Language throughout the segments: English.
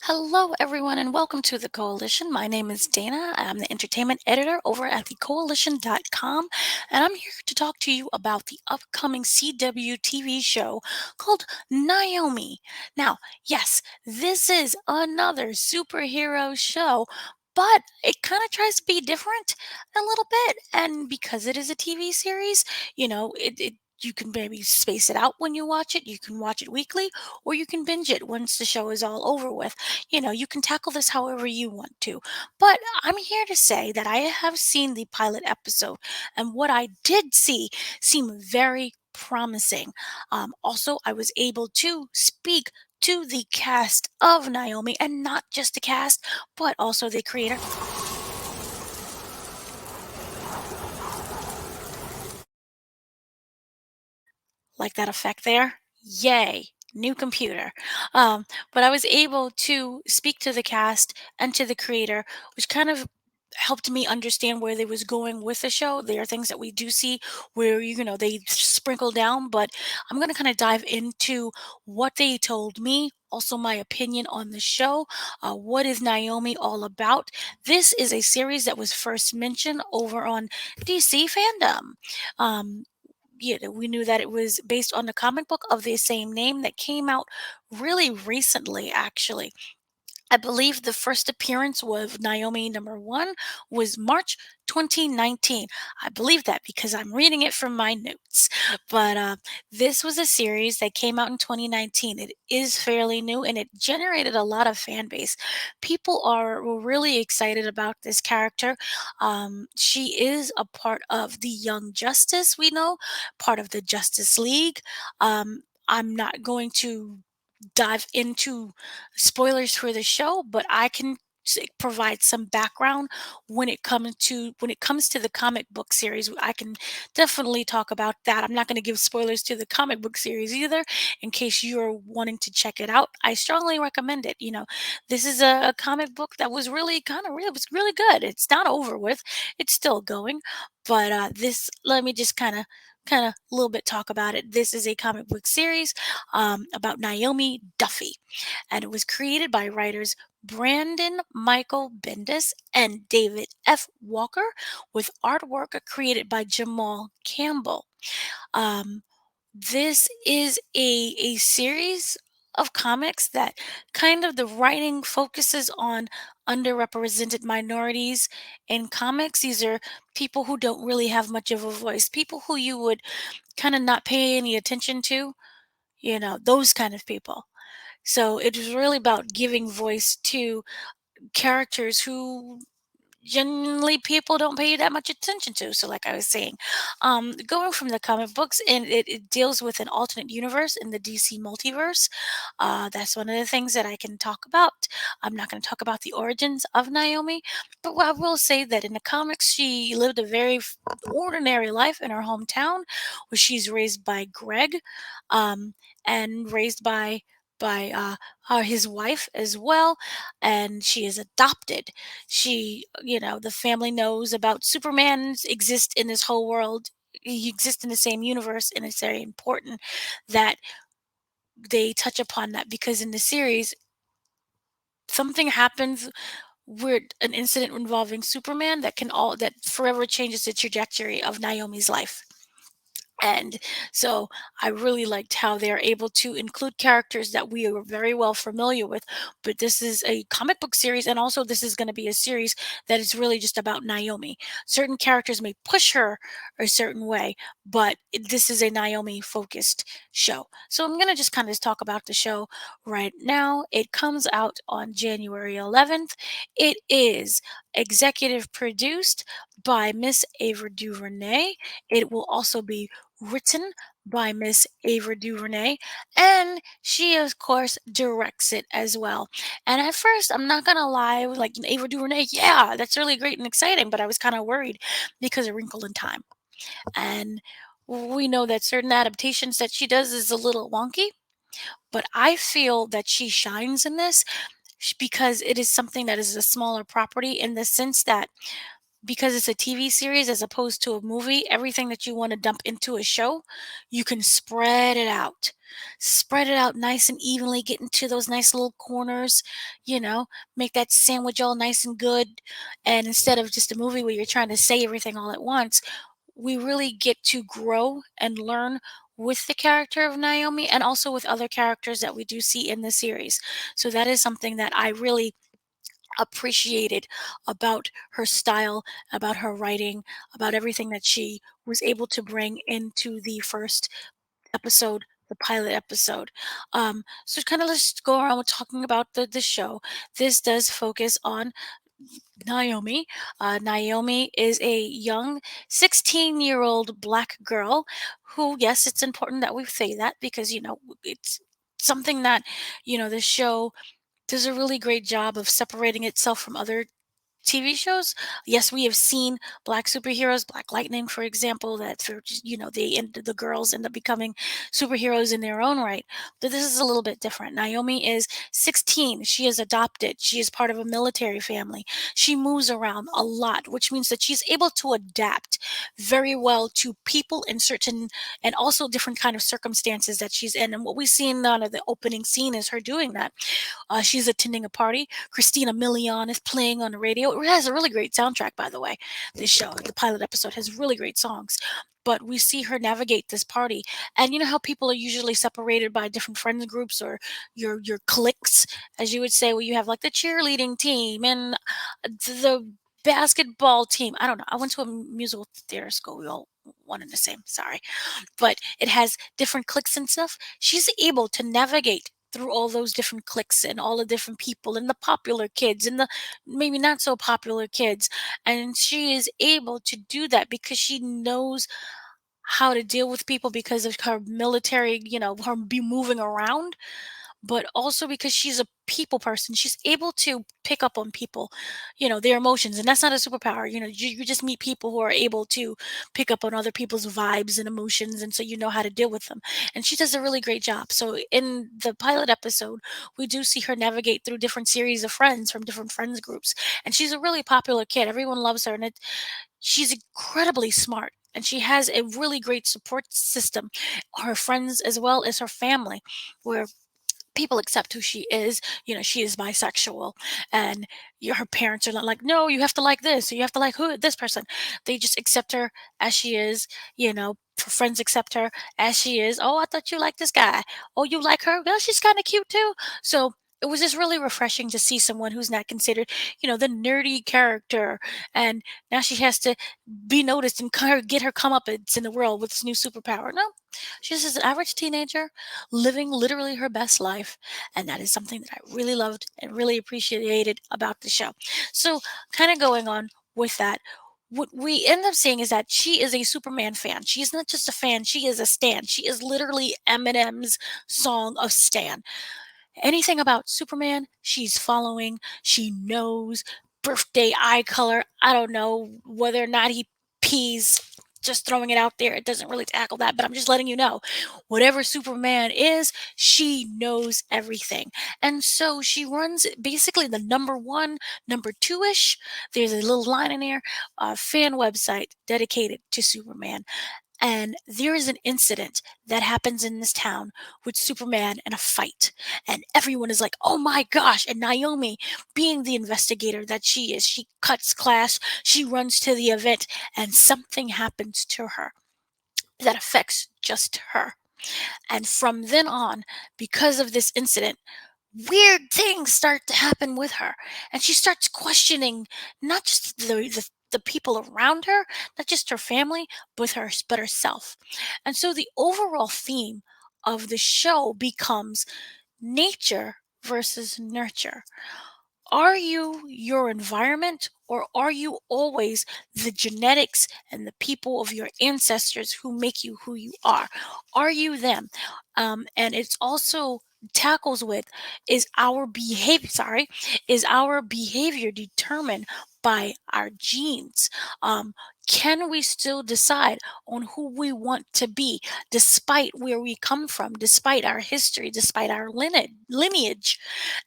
Hello, everyone, and welcome to the Coalition. My name is Dana. I'm the entertainment editor over at thecoalition.com, and I'm here to talk to you about the upcoming CW TV show called Naomi. Now, yes, this is another superhero show, but it kind of tries to be different a little bit. And because it is a TV series, you can maybe space it out when you watch it. You can watch it weekly, or you can binge it once the show is all over with. You can tackle this however you want to. But I'm here to say that I have seen the pilot episode, and what I did see seemed very promising. Also, I was able to speak to the cast of Naomi, and not just the cast, but also the creator. Like that effect there? Yay, new computer. But I was able to speak to the cast and to the creator, which kind of helped me understand where they was going with the show. There are things that we do see where they sprinkle down, but I'm going to kind of dive into what they told me, also my opinion on the show. What is Naomi all about? This is a series that was first mentioned over on DC Fandom. Um, we knew that it was based on the comic book of the same name that came out really recently, actually. I believe the first appearance of Naomi number one was March 2019. I believe that because I'm reading it from my notes. But this was a series that came out in 2019. It is fairly new and it generated a lot of fan base. People were really excited about this character. She is a part of the Young Justice, we know, part of the Justice League. I'm not going to dive into spoilers for the show, but I can provide some background when it comes to the comic book series. I can definitely talk about that. I'm not going to give spoilers to the comic book series either, in case you're wanting to check it out. I strongly recommend it. This is a comic book that was really kind of real. It was really good. It's not over with. It's still going, but this let me just kind of a little bit talk about it. This is a comic book series about Naomi Duffy, and it was created by writers Brandon Michael Bendis and David F. Walker, with artwork created by Jamal Campbell. Um, this is a series of comics that kind of the writing focuses on underrepresented minorities in comics. These are people who don't really have much of a voice, people who you would kind of not pay any attention to, those kind of people. So it was really about giving voice to characters who generally people don't pay that much attention to. So, like I was saying, going from the comic books, and it deals with an alternate universe in the DC multiverse. That's one of the things that I can talk about. I'm not going to talk about the origins of Naomi, but what I will say that in the comics, she lived a very ordinary life in her hometown, where she's raised by Greg, um, and raised by his wife as well, and she is adopted. The family knows about Superman's exist in this whole world. He exists in the same universe, and it's very important that they touch upon that, because in the series, something happens where an incident involving Superman that forever changes the trajectory of Naomi's life. And so I really liked how they're able to include characters that we are very well familiar with. But this is a comic book series, and also this is going to be a series that is really just about Naomi. Certain characters may push her a certain way, but this is a Naomi focused show. So I'm going to just kind of talk about the show right now. It comes out on January 11th. It is executive produced by Miss Ava DuVernay. It will also be written by Miss Ava DuVernay, and she, of course, directs it as well. And at first, I'm not gonna lie, I was like, Ava DuVernay, yeah, that's really great and exciting, but I was kind of worried because of Wrinkle in Time. And we know that certain adaptations that she does is a little wonky, but I feel that she shines in this because it is something that is a smaller property, in the sense that because it's a TV series as opposed to a movie, everything that you want to dump into a show, you can spread it out. Spread it out nice and evenly, get into those nice little corners, you know, make that sandwich all nice and good. And instead of just a movie where you're trying to say everything all at once, we really get to grow and learn with the character of Naomi and also with other characters that we do see in the series. So that is something that I really appreciated about her style, about her writing, about everything that she was able to bring into the first episode, the pilot episode. So kind of let's go around with talking about the show. This does focus on Naomi. Naomi is a young 16-year-old black girl who, yes, it's important that we say that because, it's something that, the show does a really great job of separating itself from other TV shows. Yes, we have seen black superheroes, Black Lightning, for example, that for just, the girls end up becoming superheroes in their own right. But this is a little bit different. Naomi is 16. She is adopted. She is part of a military family. She moves around a lot, which means that she's able to adapt very well to people in certain and also different kind of circumstances that she's in. And what we see in the opening scene is her doing that. She's attending a party. Christina Milian is playing on the radio. It has a really great soundtrack, by the way. This show, the pilot episode, has really great songs. But we see her navigate this party, and you know how people are usually separated by different friends groups or your cliques, as you would say, where you have like the cheerleading team and the basketball team. I don't know. I went to a musical theater school. We all one and the same. Sorry, but it has different cliques and stuff. She's able to navigate through all those different cliques and all the different people and the popular kids and the maybe not so popular kids. And she is able to do that because she knows how to deal with people because of her military, her be moving around, but also because she's a people person. She's able to pick up on people, their emotions. And that's not a superpower. You just meet people who are able to pick up on other people's vibes and emotions. And so you know how to deal with them. And she does a really great job. So in the pilot episode, we do see her navigate through different series of friends from different friends groups. And she's a really popular kid. Everyone loves her. And she's incredibly smart. And she has a really great support system, her friends as well as her family, where people accept who she is. She is bisexual, and her parents are not like, no, you have to like this, or you have to like this person. They just accept her as she is. Her friends accept her as she is. Oh, I thought you liked this guy. Oh, you like her? Well, she's kind of cute too. So it was just really refreshing to see someone who's not considered, the nerdy character, and now she has to be noticed and kind of get her comeuppance in the world with this new superpower. No, she's just an average teenager living literally her best life. And that is something that I really loved and really appreciated about the show. So, kind of going on with that, what we end up seeing is that she is a Superman fan. She is not just a fan, she is a stan. She is literally Eminem's song of Stan. Anything about Superman, she's following. She knows birthday eye color. I don't know whether or not he pees. Just throwing it out there. It doesn't really tackle that, but I'm just letting you know. Whatever Superman is, she knows everything. And so she runs basically the number one, number two ish. There's a little line in there, fan website dedicated to Superman. And there is an incident that happens in this town with Superman and a fight. And everyone is like, oh my gosh. And Naomi, being the investigator that she is, she cuts class, she runs to the event, and something happens to her that affects just her. And from then on, because of this incident, weird things start to happen with her, and she starts questioning not just the people around her, not just her family, but herself. And so the overall theme of the show becomes nature versus nurture. Are you your environment, or are you always the genetics and the people of your ancestors who make you who you are? Are you them? And it's also tackles with, is our behavior determined by our genes? Um, can we still decide on who we want to be despite where we come from, despite our history, despite our lineage?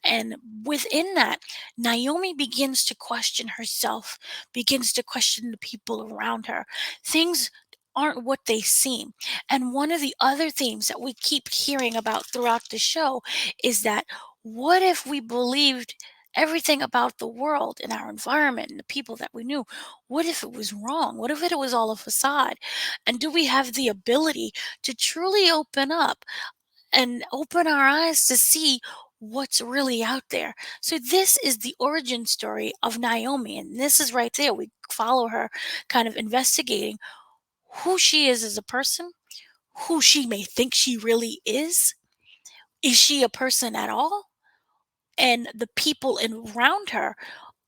And within that, Naomi begins to question herself, begins to question the people around her. Things aren't what they seem. And one of the other themes that we keep hearing about throughout the show is that what if we believed everything about the world and our environment and the people that we knew? What if it was wrong? What if it was all a facade? And do we have the ability to truly open up and open our eyes to see what's really out there? So this is the origin story of Naomi, and this is right there. We follow her kind of investigating who she is as a person, who she may think she really is. Is she a person at all? And the people around her,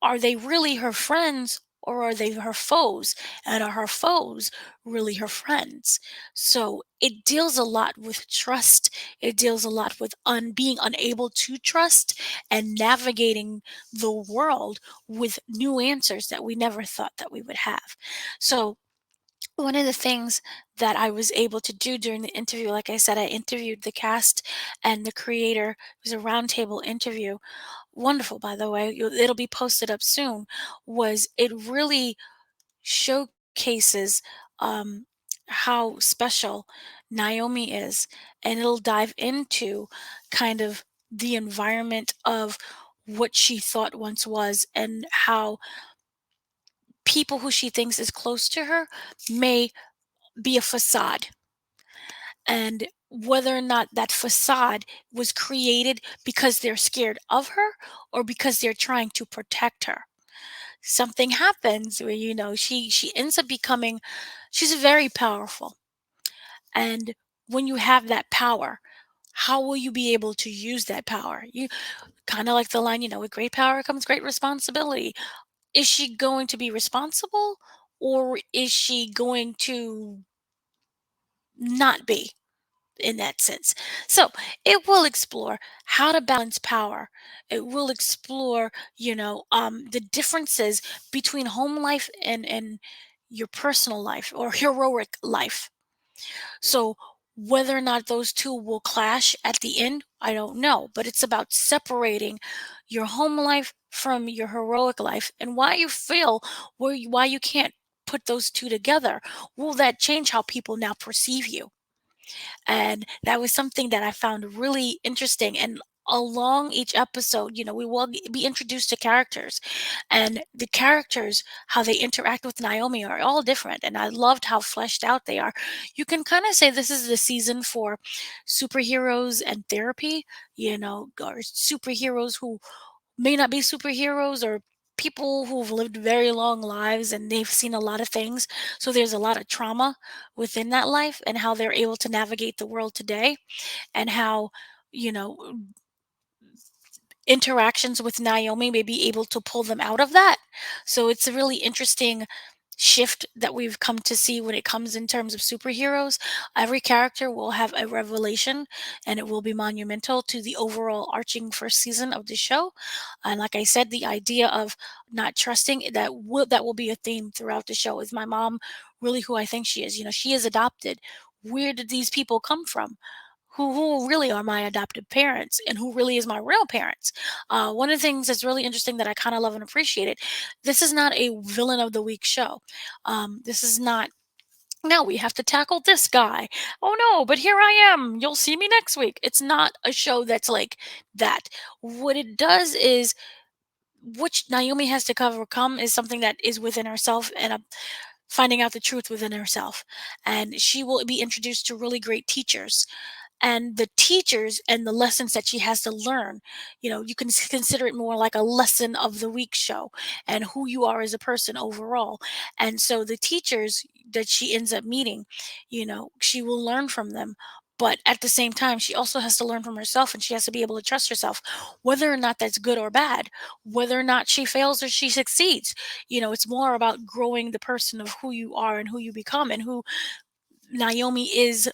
are they really her friends or are they her foes? And are her foes really her friends? So it deals a lot with trust. It deals a lot with being unable to trust and navigating the world with new answers that we never thought that we would have. So one of the things that I was able to do during the interview, like I said, I interviewed the cast and the creator. It was a roundtable interview, wonderful, by the way. It'll be posted up soon. Was it really showcases how special Naomi is, and it'll dive into kind of the environment of what she thought once was, and how people who she thinks is close to her may be a facade, and whether or not that facade was created because they're scared of her or because they're trying to protect her. Something happens where, she ends up becoming, she's very powerful. And when you have that power, how will you be able to use that power? You kind of like the line, with great power comes great responsibility. Is she going to be responsible, or is she going to not be? In that sense. So it will explore how to balance power. It will explore, the differences between home life and your personal life or heroic life. So whether or not those two will clash at the end, I don't know. But it's about separating your home life from your heroic life, and why you feel why you can't put those two together. Will that change how people now perceive you? And that was something that I found really interesting. And along each episode, we will be introduced to characters, and the characters, how they interact with Naomi, are all different. And I loved how fleshed out they are. You can kind of say this is the season for superheroes and therapy, or superheroes who may not be superheroes, or people who've lived very long lives and they've seen a lot of things. So there's a lot of trauma within that life, and how they're able to navigate the world today, and how, you know, interactions with Naomi may be able to pull them out of that. So it's a really interesting shift that we've come to see when it comes in terms of superheroes. Every character will have a revelation, and it will be monumental to the overall arching first season of the show. And like I said, the idea of not trusting, that will be a theme throughout the show. Is my mom really who I think she is? She is adopted. Where did these people come from? Who really are my adoptive parents, and who really is my real parents? One of the things that's really interesting that I kind of love and appreciate it. This is not a villain of the week show. This is not. Now we have to tackle this guy. Oh no, but here I am. You'll see me next week. It's not a show that's like that. What it does is, which Naomi has to overcome, is something that is within herself, and finding out the truth within herself. And she will be introduced to really great teachers, and the teachers and the lessons that she has to learn. You can consider it more like a lesson of the week show, and who you are as a person overall. And so the teachers that she ends up meeting, she will learn from them. But at the same time, she also has to learn from herself, and she has to be able to trust herself, whether or not that's good or bad, whether or not she fails or she succeeds. It's more about growing the person of who you are and who you become, and who Naomi is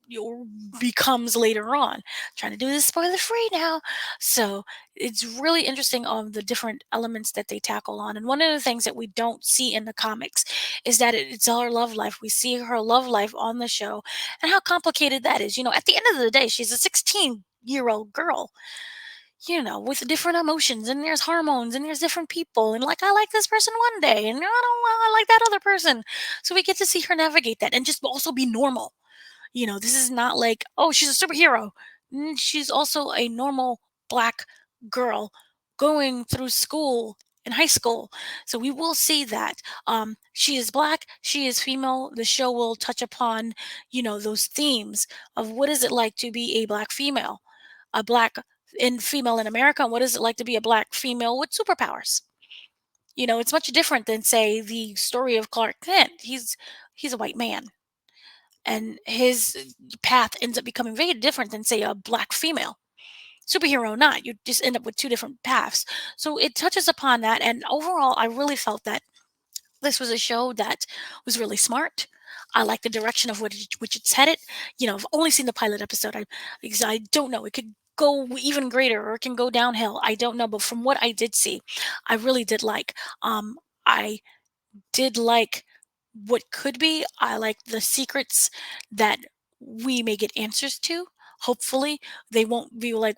your becomes later on. Trying to do this spoiler free now. So it's really interesting on the different elements that they tackle on. And one of the things that we don't see in the comics is that it's her love life. We see her love life on the show and how complicated that is. At the end of the day, she's a 16-year-old girl, with different emotions, and there's hormones, and there's different people, and like I like this person one day, and I don't I like that other person. So we get to see her navigate that and just also be normal. This is not like, oh, she's a superhero. She's also a normal black girl going through school in high school. So we will see that. She is black, she is female. The show will touch upon, those themes of what is it like to be a black female, a black in female in America, and what is it like to be a black female with superpowers. It's much different than say the story of Clark Kent. He's a white man and his path ends up becoming very different than say a black female superhero or not. You just end up with two different paths. So it touches upon that, and overall I really felt that this was a show that was really smart. I like the direction of which it's headed. I've only seen the pilot episode. Because I don't know, it could go even greater or it can go downhill, I don't know, but from what I did see, I really did like. I did like what could be. I like the secrets that we may get answers to. Hopefully, they won't be like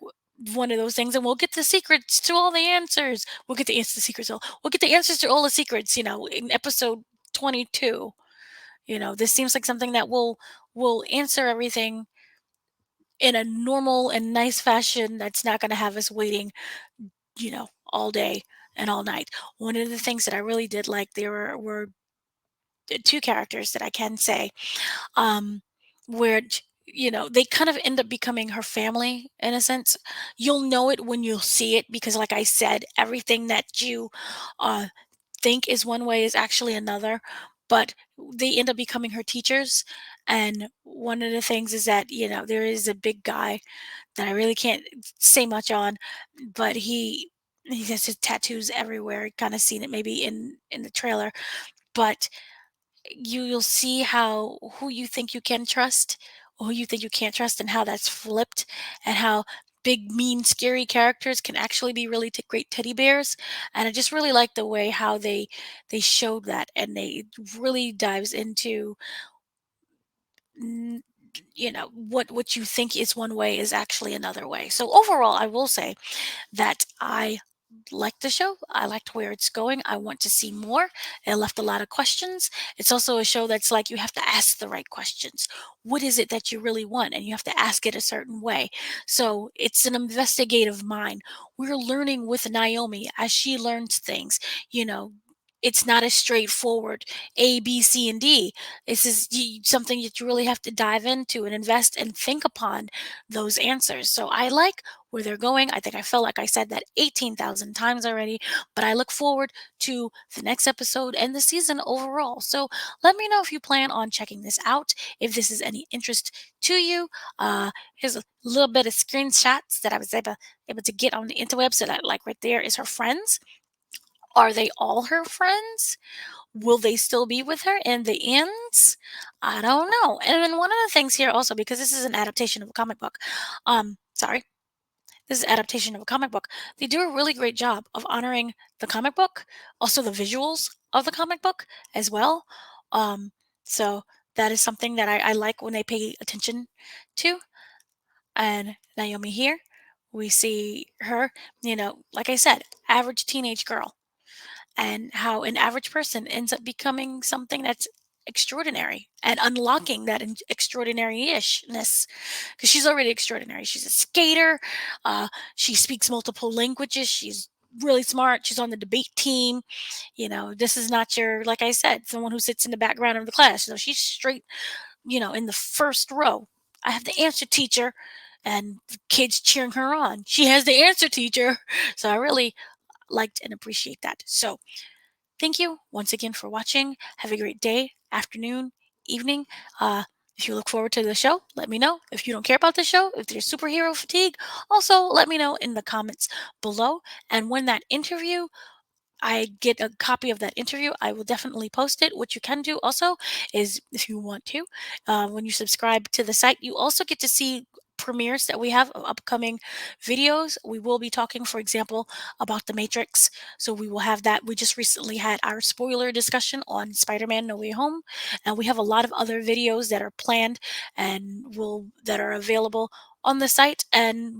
one of those things, and we'll get the secrets to all the answers. We'll get the answers to secrets. We'll get the answers to all the secrets. In episode 22. This seems like something that will answer everything in a normal and nice fashion. That's not going to have us waiting, all day and all night. One of the things that I really did like, there were two characters that I can say, um, where they kind of end up becoming her family in a sense. You'll know it when you'll see it because, like I said, everything that you uh, think is one way is actually another. But they end up becoming her teachers, and one of the things is that there is a big guy that I really can't say much on, but he has his tattoos everywhere. Kind of seen it maybe in the trailer, but you'll see how who you think you can trust, or who you think you can't trust, and how that's flipped, and how big, mean, scary characters can actually be really great teddy bears. And I just really like the way how they showed that, and they really dives into n- what you think is one way is actually another way. So overall, I will say that I liked the show. I liked where it's going. I want to see more. It left a lot of questions. It's also a show that's like you have to ask the right questions. What is it that you really want? And you have to ask it a certain way. So it's an investigative mind. We're learning with Naomi as she learns things. You know, it's not as straightforward A, B, C, and D. This is something that you really have to dive into and invest and think upon those answers. So I like where they're going. I think I felt like I said that 18,000 times already, but I look forward to the next episode and the season overall. So let me know if you plan on checking this out, if this is any interest to you. Here's a little bit of screenshots that I was able to get on the interwebs that I like right there is her friends. Are they all her friends? Will they still be with her in the ends? I don't know. And then one of the things here also, because this is an adaptation of a comic book, sorry, this is adaptation of a comic book. They do a really great job of honoring the comic book, also the visuals of the comic book as well. Um, so that is something that I like when they pay attention to. And Naomi here, we see her, like I said, average teenage girl, and how an average person ends up becoming something that's extraordinary and unlocking that extraordinary-ishness, because she's already extraordinary. She's a skater. She speaks multiple languages. She's really smart. She's on the debate team. This is not your, like I said, someone who sits in the background of the class. So she's straight, in the first row. I have the answer teacher, and the kids cheering her on. She has the answer teacher. So I really liked and appreciate that. So thank you once again for watching. Have a great day, afternoon, evening. If you look forward to the show, let me know. If you don't care about the show, if there's superhero fatigue, also let me know in the comments below. And when that interview I get a copy of that interview, I will definitely post it. What you can do also is, if you want to, when you subscribe to the site, you also get to see premieres that we have of upcoming videos. We will be talking, for example, about the Matrix. So we will have that. We just recently had our spoiler discussion on Spider-Man No Way Home, and we have a lot of other videos that are planned and will that are available on the site, and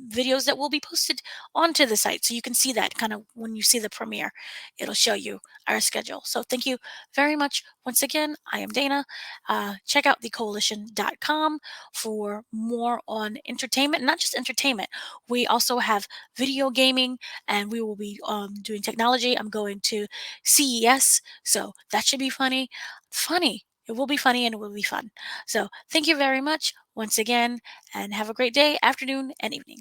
videos that will be posted onto the site. So you can see that kind of when you see the premiere, it'll show you our schedule. So thank you very much. Once again, I am Dana. Check out thecoalition.com for more on entertainment, not just entertainment. We also have video gaming, and we will be doing technology. I'm going to CES, so that should be funny. Funny. It will be funny and it will be fun. So thank you very much once again, and have a great day, afternoon, and evening.